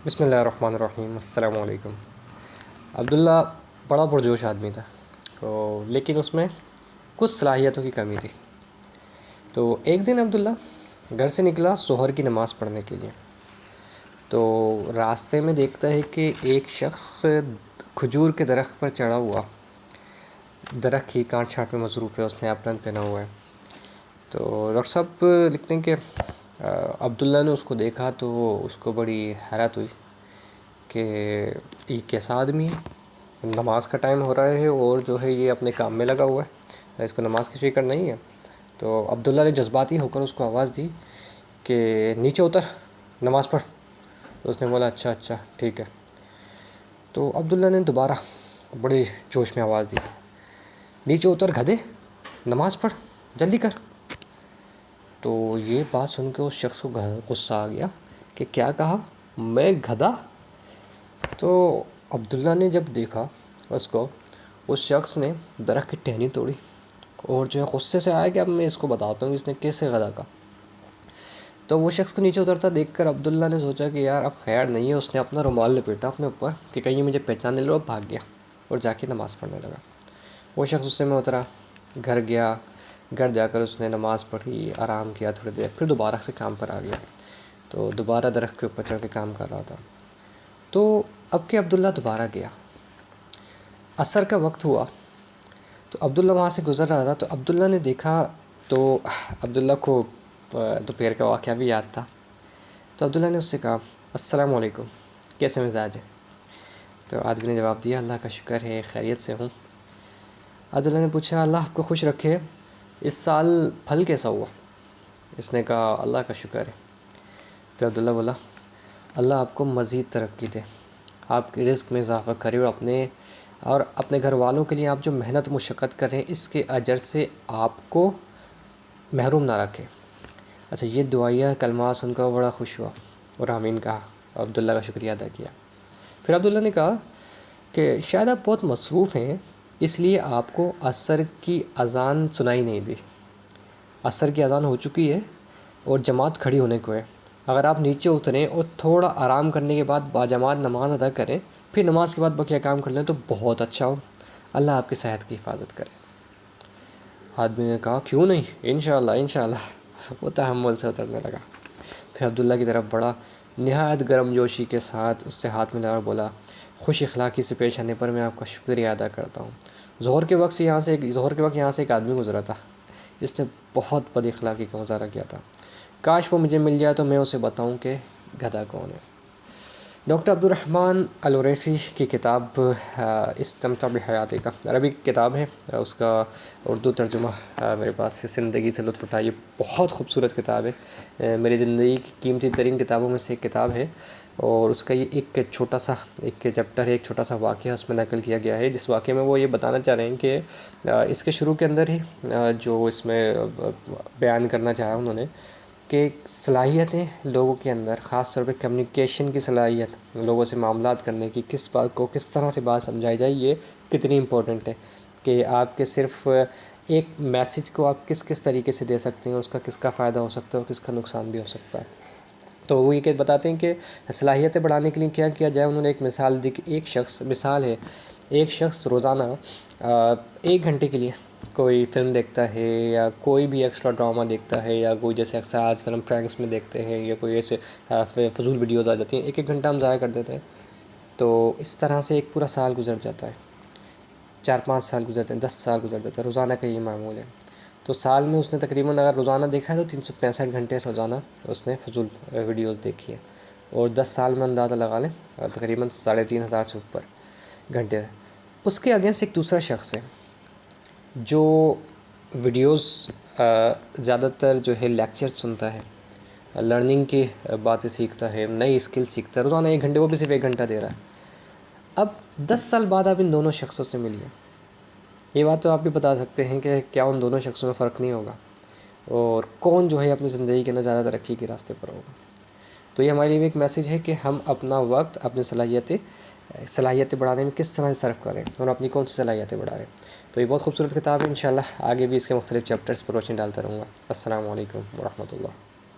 بسم اللہ الرحمن الرحیم. السلام علیکم. عبداللہ بڑا پرجوش آدمی تھا لیکن اس میں کچھ صلاحیتوں کی کمی تھی. تو ایک دن عبداللہ گھر سے نکلا ظہر کی نماز پڑھنے کے لیے. تو راستے میں دیکھتا ہے کہ ایک شخص کھجور کے درخت پر چڑھا ہوا درخت کی کاٹ چھانٹ میں مصروف ہے. اس نے اپرن پہنا ہوا ہے. تو ڈاکٹر صاحب لکھتے ہیں کہ عبداللہ نے اس کو دیکھا تو اس کو بڑی حیرت ہوئی کہ یہ کیسا آدمی ہے، نماز کا ٹائم ہو رہا ہے اور جو ہے یہ اپنے کام میں لگا ہوا ہے، اس کو نماز کی فکر نہیں ہے. تو عبداللہ نے جذباتی ہو کر اس کو آواز دی کہ نیچے اتر، نماز پڑھ. تو اس نے بولا اچھا اچھا ٹھیک ہے. تو عبداللہ نے دوبارہ بڑے جوش میں آواز دی، نیچے اتر گدھے، نماز پڑھ، جلدی کر. تو یہ بات سن کے اس شخص کو غصہ آ گیا کہ کیا کہا، میں گدھا. تو عبداللہ نے جب دیکھا اس شخص نے درخت کی ٹہنی توڑی اور جو ہے غصے سے آیا کہ اب میں اس کو بتاتا ہوں کہ اس نے کیسے گدھا کہا. تو وہ شخص کو نیچے اترتا دیکھ کر عبداللہ نے سوچا کہ یار اب خیر نہیں ہے. اس نے اپنا رومال لپیٹا اپنے اوپر کہ کہیں مجھے پہچان لو، بھاگ گیا اور جا کے نماز پڑھنے لگا. وہ شخص اس سے میں اترا، گھر گیا. گھر جا کر اس نے نماز پڑھی، آرام کیا تھوڑی دیر، پھر دوبارہ سے کام پر آ گیا. تو دوبارہ درخت کے اوپر چڑھ کے کام کر رہا تھا. تو اب کہ عبداللہ دوبارہ گیا، عصر کا وقت ہوا. تو عبداللہ وہاں سے گزر رہا تھا. تو عبداللہ نے دیکھا تو عبداللہ کو دوپہر کا واقعہ بھی یاد تھا. تو عبداللہ نے اس سے کہا السلام علیکم، کیسے مزاج ہے؟ تو آدمی نے جواب دیا اللہ کا شکر ہے، خیریت سے ہوں. عبداللہ نے پوچھا اللہ آپ کو خوش رکھے، اس سال پھل کیسا ہوا؟ اس نے کہا اللہ کا شکر ہے. تو عبداللہ بولا اللہ آپ کو مزید ترقی دے، آپ کے رزق میں اضافہ کرے اور اپنے گھر والوں کے لیے آپ جو محنت مشقت کر رہے ہیں اس کے اجر سے آپ کو محروم نہ رکھے. اچھا یہ دعائیہ کلمات سن کر بڑا خوش ہوا اور آمین کہا، عبداللہ کا شکریہ ادا کیا. پھر عبداللہ نے کہا کہ شاید آپ بہت مصروف ہیں اس لیے آپ کو عصر کی اذان سنائی نہیں دی. عصر کی اذان ہو چکی ہے اور جماعت کھڑی ہونے کو ہے. اگر آپ نیچے اتریں اور تھوڑا آرام کرنے کے بعد باجماعت نماز ادا کریں، پھر نماز کے بعد بقیہ کام کر لیں تو بہت اچھا ہو. اللہ آپ کی صحت کی حفاظت کرے. آدمی نے کہا کیوں نہیں، انشاءاللہ انشاءاللہ. وہ تحمل سے اترنے لگا. پھر عبداللہ کی طرف بڑا، نہایت گرم جوشی کے ساتھ اس سے ہاتھ ملا اور بولا خوش اخلاقی سے پیش آنے پر میں آپ کا شکریہ ادا کرتا ہوں. ظہر کے وقت یہاں سے ایک آدمی گزرا تھا، جس نے بہت بد اخلاقی کا مظاہرہ کیا تھا. کاش وہ مجھے مل جائے تو میں اسے بتاؤں کہ گدھا کون ہے. ڈاکٹر عبدالرحمن العریفی کی کتاب استمتع بحیاتی کا عربی کتاب ہے، اس کا اردو ترجمہ میرے پاس ہے، زندگی سے لطف اٹھائیے. بہت خوبصورت کتاب ہے، میری زندگی کی قیمتی ترین کتابوں میں سے ایک کتاب ہے. اور اس کا یہ ایک چھوٹا سا چیپٹر ہے، ایک چھوٹا سا واقعہ اس میں نقل کیا گیا ہے، جس واقعے میں وہ یہ بتانا چاہ رہے ہیں کہ اس کے شروع کے اندر ہی جو اس میں بیان کرنا چاہا انہوں نے کہ صلاحیتیں لوگوں کے اندر، خاص طور پہ کمیونیکیشن کی صلاحیت، لوگوں سے معاملات کرنے کی، کس بات کو کس طرح سے بات سمجھائی جائے، یہ کتنی امپورٹنٹ ہے کہ آپ کے صرف ایک میسج کو آپ کس کس طریقے سے دے سکتے ہیں، اس کا کس کا فائدہ ہو سکتا ہے اور کس کا نقصان بھی ہو سکتا ہے. تو وہ یہ کہ بتاتے ہیں کہ صلاحیتیں بڑھانے کے لیے کیا کیا جائے. انہوں نے ایک مثال دی کہ ایک شخص روزانہ 1 گھنٹے کے لیے کوئی فلم دیکھتا ہے یا کوئی بھی ایکسٹرا ڈرامہ دیکھتا ہے یا کوئی جیسے اکثر آج کل ہم پرینکس میں دیکھتے ہیں یا کوئی ایسے فضول ویڈیوز آ جاتی ہیں، 1 گھنٹہ ہم ضائع کر دیتے ہیں. تو اس طرح سے ایک پورا سال گزر جاتا ہے، 4-5 سال گزرتے ہیں، 10 سال گزر جاتا ہے. روزانہ کا یہ معمول ہے. تو سال میں اس نے تقریباً اگر روزانہ دیکھا ہے تو 365 گھنٹے روزانہ اس نے فضول ویڈیوز دیکھی ہے. اور 10 سال میں اندازہ لگا لیں تقریباً 3,500 سے اوپر گھنٹے. اس کے اگینسٹ ایک دوسرا شخص ہے جو ویڈیوز زیادہ تر جو ہے لیکچر سنتا ہے، لرننگ کی باتیں سیکھتا ہے، نئی اسکل سیکھتا ہے، روزانہ 1 گھنٹے، وہ بھی صرف 1 گھنٹہ دے رہا ہے. اب 10 سال بعد آپ ان دونوں شخصوں سے ملیے، یہ بات تو آپ بھی بتا سکتے ہیں کہ کیا ان دونوں شخصوں میں فرق نہیں ہوگا اور کون جو ہے اپنی زندگی کے اندر زیادہ ترقی کے راستے پر ہوگا. تو یہ ہمارے لیے ایک میسیج ہے کہ ہم اپنا وقت، اپنی صلاحیتیں بڑھانے میں کس طرح سے صرف کریں اور اپنی کون سی صلاحیتیں بڑھا رہے ہیں. تو یہ بہت خوبصورت کتاب ہے. انشاءاللہ آگے بھی اس کے مختلف چیپٹرز پر روشنی ڈالتا رہوں گا. السلام علیکم ورحمۃ اللہ.